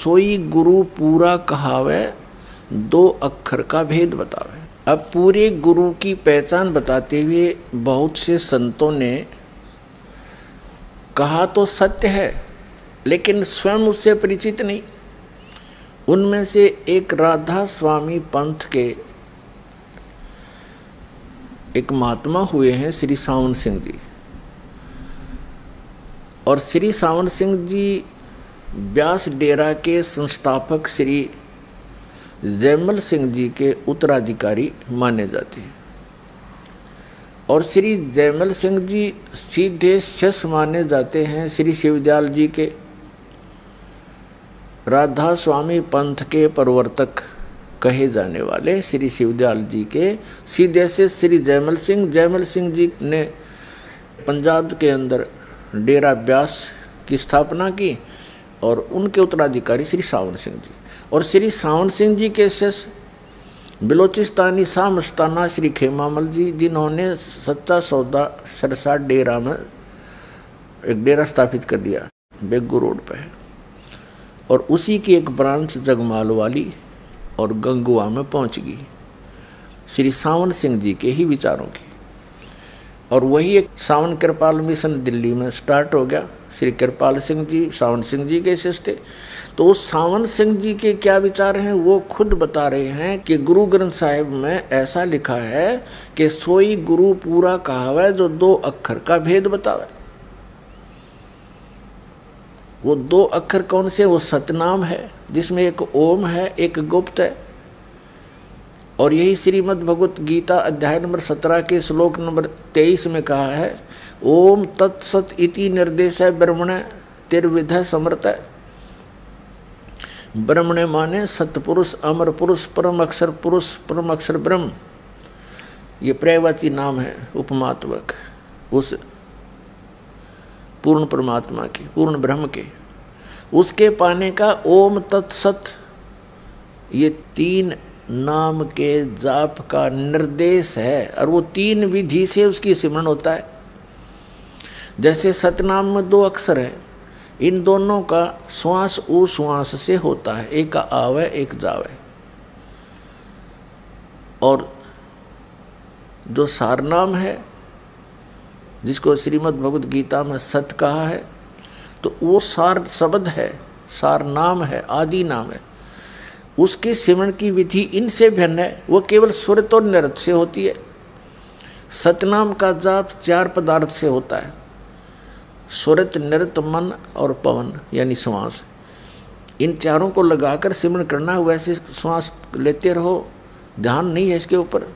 सोई गुरु पूरा कहावे, दो अक्षर का भेद बतावे। अब पूरे गुरु की पहचान बताते हुए बहुत से संतों ने कहा तो सत्य है, लेकिन स्वयं उससे परिचित नहीं। उनमें से एक राधा स्वामी पंथ के एक महात्मा हुए हैं श्री सावन सिंह जी। और श्री सावन सिंह जी व्यास डेरा के संस्थापक श्री जयमल सिंह जी के उत्तराधिकारी माने जाते हैं। और श्री जयमल सिंह जी सीधे शिष्य माने जाते हैं श्री शिवदयाल जी के। राधा स्वामी पंथ के प्रवर्तक कहे जाने वाले श्री शिवदयाल जी के सीधे से श्री जयमल सिंह जी ने पंजाब के अंदर डेरा ब्यास की स्थापना की और उनके उत्तराधिकारी श्री सावन सिंह जी। और श्री सावन सिंह जी के शिष्य बलोचिस्तानी शाह मस्ताना श्री खेमामल जी, जिन्होंने सच्चा सौदा सरसा डेरा में एक डेरा स्थापित कर दिया बेगू रोड पे है। और उसी की एक ब्रांच जगमाल वाली और गंगुआ में पहुंच गई श्री सावन सिंह जी के ही विचारों की। और वही एक सावन कृपाल मिशन दिल्ली में स्टार्ट हो गया। श्री कृपाल सिंह जी सावन सिंह जी के शिष्य थे। तो उस सावन सिंह जी के क्या विचार हैं वो खुद बता रहे हैं कि गुरु ग्रंथ साहिब में ऐसा लिखा है कि सोई गुरु पूरा कहावे, जो दो अक्षर का भेद बतावे। वो दो अक्षर कौन से? वो सतनाम है जिसमें एक ओम है, एक गुप्त है। और यही श्रीमद् भगवत गीता अध्याय नंबर 17 के श्लोक नंबर 23 में कहा है, ओम तत्सत इति निर्देश है ब्रह्मण तिर्विध समर्थ। ब्रह्मण माने सतपुरुष, अमर पुरुष, परम अक्षर ब्रह्म। ये पर्यायवाची नाम है उपमात्मक उस पूर्ण परमात्मा के, पूर्ण ब्रह्म के। उसके पाने का ओम तत्सत, ये तीन नाम के जाप का निर्देश है। और वो तीन विधि से उसकी सिमरन होता है। जैसे सतनाम में दो अक्षर हैं, इन दोनों का श्वास उ श्वास से होता है, एक का आवे एक जावे। और जो सारनाम है जिसको श्रीमद् भगवत गीता में सत कहा है, तो वो सार शब्द है, सार नाम है, आदि नाम है। उसकी सिमरन की विधि इनसे भिन्न है। वो केवल सुरत और नृत से होती है। सतनाम का जाप चार पदार्थ से होता है, सुरत, नृत, मन और पवन यानी श्वास। इन चारों को लगाकर सिमरन करना है। वैसे श्वास लेते रहो, ध्यान नहीं है इसके ऊपर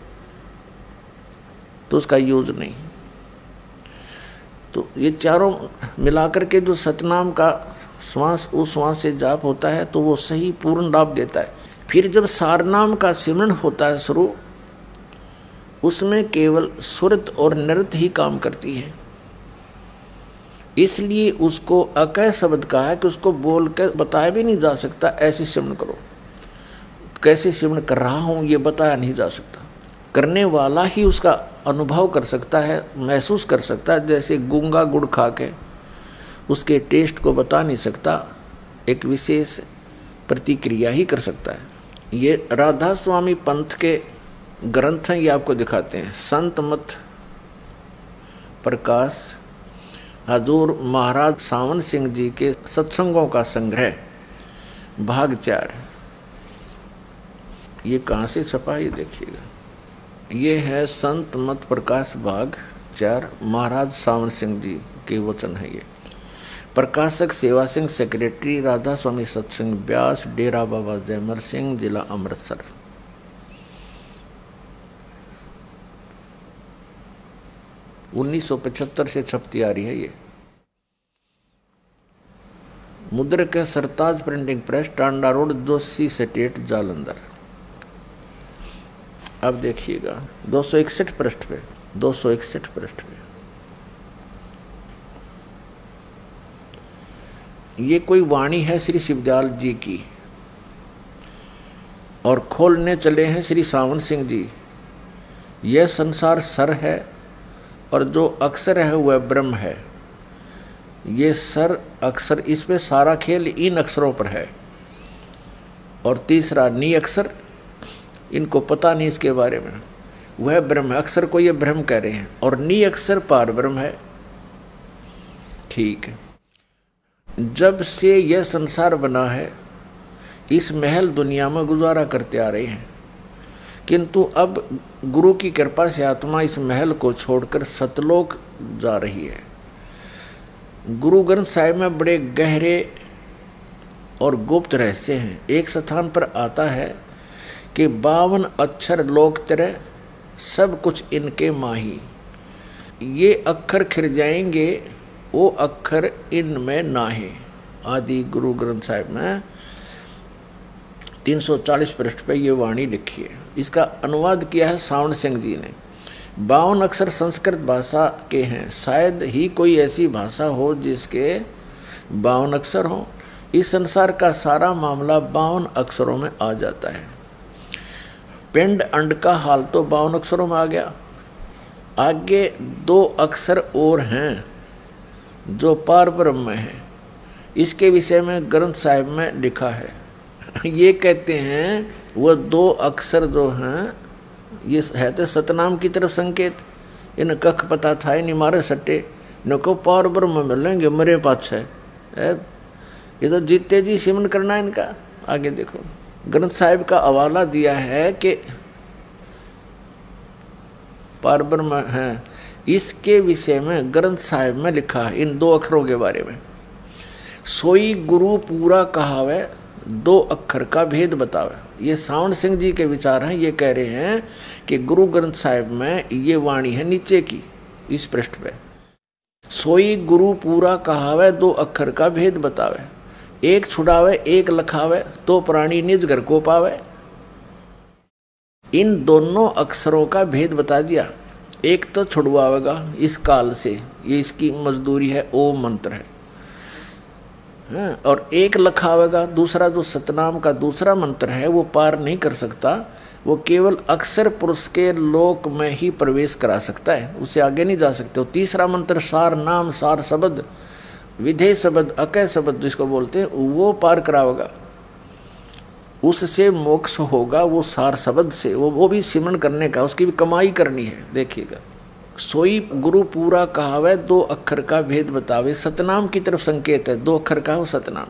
तो उसका यूज नहीं। तो ये चारों मिलाकर के जो सतनाम का श्वास उस श्वास से जाप होता है तो वो सही पूर्ण लाभ देता है। फिर जब सारनाम का सिमरन होता है शुरू, उसमें केवल सुरत और नृत ही काम करती है। इसलिए उसको अकय शब्द कहा है कि उसको बोल कर बताया भी नहीं जा सकता ऐसे सिमरन करो। कैसे सिमरन कर रहा हूँ ये बताया नहीं जा सकता। करने वाला ही उसका अनुभव कर सकता है, महसूस कर सकता है। जैसे गूंगा गुड़ खा के उसके टेस्ट को बता नहीं सकता, एक विशेष प्रतिक्रिया ही कर सकता है। ये राधा स्वामी पंथ के ग्रंथ हैं, ये आपको दिखाते हैं। संत मत प्रकाश हजूर महाराज सावन सिंह जी के सत्संगों का संग्रह भाग 4। ये कहाँ से छपा ये देखिएगा। ये है संत मत प्रकाश भाग 4, महाराज सावन सिंह जी के वचन है। ये प्रकाशक सेवा सिंह, सेक्रेटरी राधा स्वामी सत्संग ब्यास, डेरा बाबा जयमल सिंह, जिला अमृतसर। उन्नीस 1975 से छपती आ रही है। ये मुद्रक है Sartaj printing press, Tanda road, Joshi state, Jalandhar. अब देखिएगा 261 पृष्ठ पे, 261 पृष्ठ पे ये कोई वाणी है श्री शिवदयाल जी की, और खोलने चले हैं श्री सावन सिंह जी। यह संसार सर है और जो अक्षर है वह ब्रह्म है। ये सर अक्षर, इस पे सारा खेल इन अक्षरों पर है। और तीसरा नी अक्षर, इनको पता नहीं इसके बारे में, वह ब्रह्म है। अक्षर को ये ब्रह्म कह रहे हैं और नी अक्षर पार ब्रह्म है। ठीक है, जब से यह संसार बना है इस महल दुनिया में गुजारा करते आ रहे हैं, किंतु अब गुरु की कृपा से आत्मा इस महल को छोड़कर सतलोक जा रही है। गुरु ग्रंथ साहिब में बड़े गहरे और गुप्त रहस्य हैं। एक स्थान पर आता है कि 52 अक्षर लोक तेरे, सब कुछ इनके माही। ये अक्षर खिर जाएंगे, वो अक्षर इनमें नाहे। आदि गुरु ग्रंथ साहिब में 340 पृष्ठ पे ये वाणी लिखी है। इसका अनुवाद किया है सावण सिंह जी ने। 52 अक्षर संस्कृत भाषा के हैं, शायद ही कोई ऐसी भाषा हो जिसके 52 अक्षर हों। इस संसार का सारा मामला 52 अक्षरों में आ जाता है। पिंड अंड का हाल तो 52 अक्षरों में आ गया। आगे 2 अक्षर और हैं जो पार ब्रह्म है। इसके विषय में ग्रंथ साहिब में लिखा है। ये कहते हैं वो 2 अक्षर जो हैं ये है तो सतनाम की तरफ संकेत। इन कख पता था इन मारे सट्टे नको पार ब्रह्म मिलेंगे मरे पाछे। ये तो जीते जी सिमन करना इनका। आगे देखो ग्रंथ साहिब का हवाला दिया है कि पार ब्रह्म है। इसके विषय में ग्रंथ साहिब में लिखा है इन 2 अक्षरों के बारे में। सोई गुरु पूरा कहावे, 2 अक्षर का भेद बतावे। ये सावण सिंह जी के विचार हैं। ये कह रहे हैं कि गुरु ग्रंथ साहिब में ये वाणी है नीचे की इस पृष्ठ पे। सोई गुरु पूरा कहावे, 2 अक्षर का भेद बतावे। एक छुड़ावे एक लखावे, तो प्राणी निज घर को पावे। इन दोनों अक्षरों का भेद बता दिया। एक तो छुड़वावेगा इस काल से, ये इसकी मजदूरी है, ओम मंत्र है। और एक लखावेगा, दूसरा जो सतनाम का दूसरा मंत्र है वो पार नहीं कर सकता। वो केवल अक्षर पुरुष के लोक में ही प्रवेश करा सकता है, उससे आगे नहीं जा सकते। वो तीसरा मंत्र सार नाम, सार शब्द, विधेय शब्द, अकय शब्द जिसको बोलते हैं, वो पार करावेगा, उससे मोक्ष होगा। वो सार शब्द से वो भी सिमरन करने का, उसकी भी कमाई करनी है। देखिएगा, सोई गुरु पूरा कहावे, 2 अक्षर का भेद बतावे। सतनाम की तरफ संकेत है, 2 अक्षर का वो सतनाम।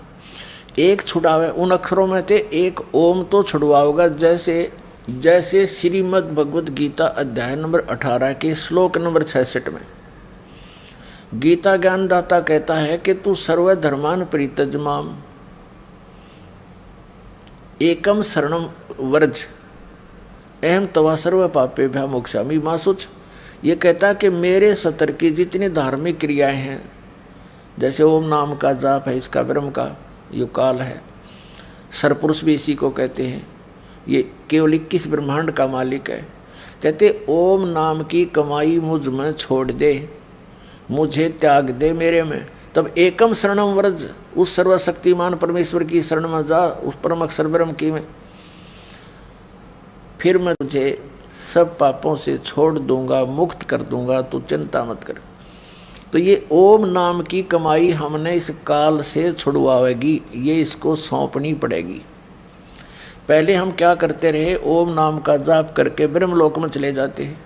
एक छुड़ावे, उन अक्षरों में थे एक ओम तो छुड़वाओगा। जैसे श्रीमद् भगवत गीता अध्याय नंबर 18 के श्लोक नंबर 66 में गीता ज्ञानदाता कहता है कि तू सर्वधर्मान परित्यज्यमाम एकम शरणम व्रज अहम तवा सर्व पापेभ्यः मोक्षामि मा शुच। ये कहता है कि मेरे सतर की जितनी धार्मिक क्रियाएं हैं, जैसे ओम नाम का जाप है, इसका ब्रह्म का यो काल है, सरपुरुष भी इसी को कहते हैं। ये केवल 21 ब्रह्मांड का मालिक है। कहते ओम नाम की कमाई मुझ में छोड़ दे, मुझे त्याग दे मेरे में। तब एकम शरणम व्रज, उस सर्वशक्तिमान परमेश्वर की शरण में जा, उस परम अक्षर ब्रह्म की में, फिर मैं तुझे सब पापों से छोड़ दूंगा, मुक्त कर दूंगा, तू चिंता मत कर। तो ये ओम नाम की कमाई हमने इस काल से छुड़वाएगी, ये इसको सौंपनी पड़ेगी। पहले हम क्या करते रहे, ओम नाम का जाप करके ब्रह्मलोक में चले जाते हैं,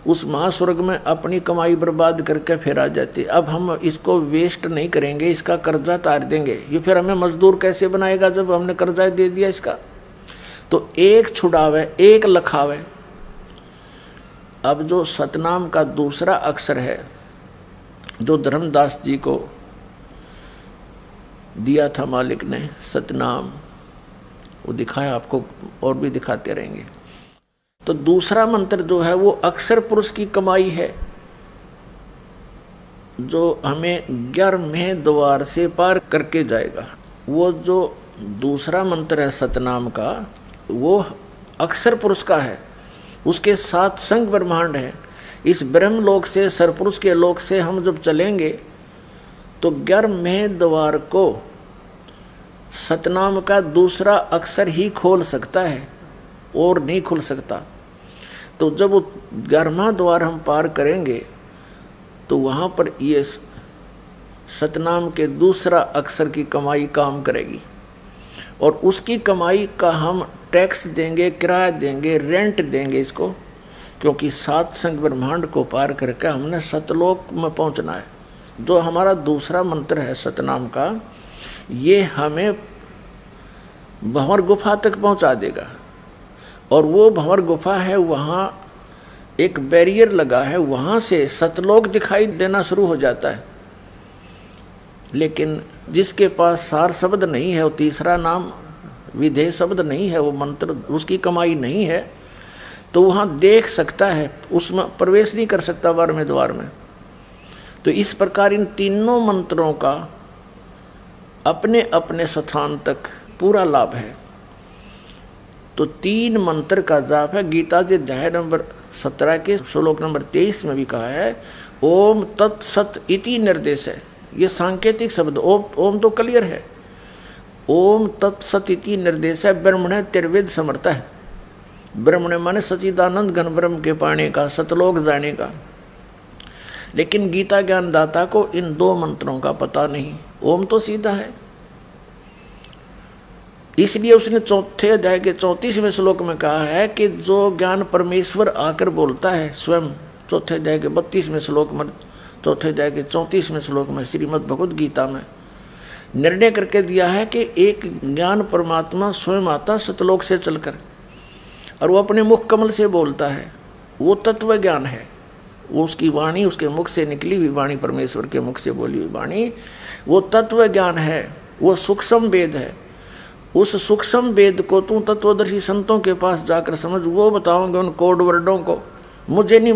उस महास्वर्ग में अपनी कमाई बर्बाद करके फिर आ जाते। अब हम इसको वेस्ट नहीं करेंगे, इसका कर्जा तार देंगे। ये फिर हमें मजदूर कैसे बनाएगा जब हमने कर्जा दे दिया इसका। तो एक छुड़ावे एक लखावे। अब जो सतनाम का दूसरा अक्षर है जो धर्मदास जी को दिया था मालिक ने, सतनाम, वो दिखाया आपको और भी दिखाते रहेंगे। तो दूसरा मंत्र जो है वो अक्षर पुरुष की कमाई है, जो हमें 11वें द्वार से पार करके जाएगा। वो जो दूसरा मंत्र है सतनाम का, वो अक्षर पुरुष का है, उसके साथ संग ब्रह्मांड है। इस ब्रह्मलोक से, सरपुरुष के लोक से हम जब चलेंगे तो 11वें द्वार को सतनाम का दूसरा अक्षर ही खोल सकता है और नहीं खुल सकता। तो जब वो 11वां द्वार हम पार करेंगे तो वहाँ पर ये सतनाम के दूसरा अक्षर की कमाई काम करेगी। और उसकी कमाई का हम टैक्स देंगे, किराया देंगे, रेंट देंगे इसको, क्योंकि सात संग ब्रह्मांड को पार करके हमने सतलोक में पहुंचना है। जो हमारा दूसरा मंत्र है सतनाम का, ये हमें भंवर गुफा तक पहुंचा देगा। और वो भंवर गुफा है, वहाँ एक बैरियर लगा है, वहाँ से सतलोक दिखाई देना शुरू हो जाता है। लेकिन जिसके पास सार शब्द नहीं है, वो तीसरा नाम विधेय शब्द नहीं है, वो मंत्र उसकी कमाई नहीं है, तो वहाँ देख सकता है, उसमें प्रवेश नहीं कर सकता 12वें द्वार में। तो इस प्रकार इन तीनों मंत्रों का अपने अपने स्थान तक पूरा लाभ है। तो 3 मंत्र का जाप है। गीता जी अध्याय नंबर 17 के श्लोक नंबर 23 में भी कहा है ओम तत्सत इति निर्देश है। ये सांकेतिक शब्द, ओम तो क्लियर है, ओम तत्सत इति निर्देश है। ब्रह्मणे त्रिवेद समर्थ है। ब्रह्मणे माने सच्चिदानंद घन ब्रह्म के पाने का, सतलोक जाने का। लेकिन गीता ज्ञानदाता को इन 2 मंत्रों का पता नहीं। ओम तो सीधा है, इसलिए उसने 4 अध्याय के 34वें श्लोक में कहा है कि जो ज्ञान परमेश्वर आकर बोलता है स्वयं, 4 अध्याय के 32वें श्लोक में, 4 अध्याय के 34वें श्लोक में श्रीमद् भगवद गीता में निर्णय करके दिया है कि एक ज्ञान परमात्मा स्वयं आता सतलोक से चलकर, और वो अपने मुख कमल से बोलता है। वो तत्व ज्ञान है, वो उसकी वाणी, उसके मुख से निकली हुई वाणी, परमेश्वर के मुख से बोली हुई वाणी, वो तत्व ज्ञान है, वो सूक्ष्म वेद है। उस सूक्ष्म वेद को तू तत्वदर्शी संतों के पास जाकर समझ, वो बताओगे उन कोड वर्डों को, मुझे नहीं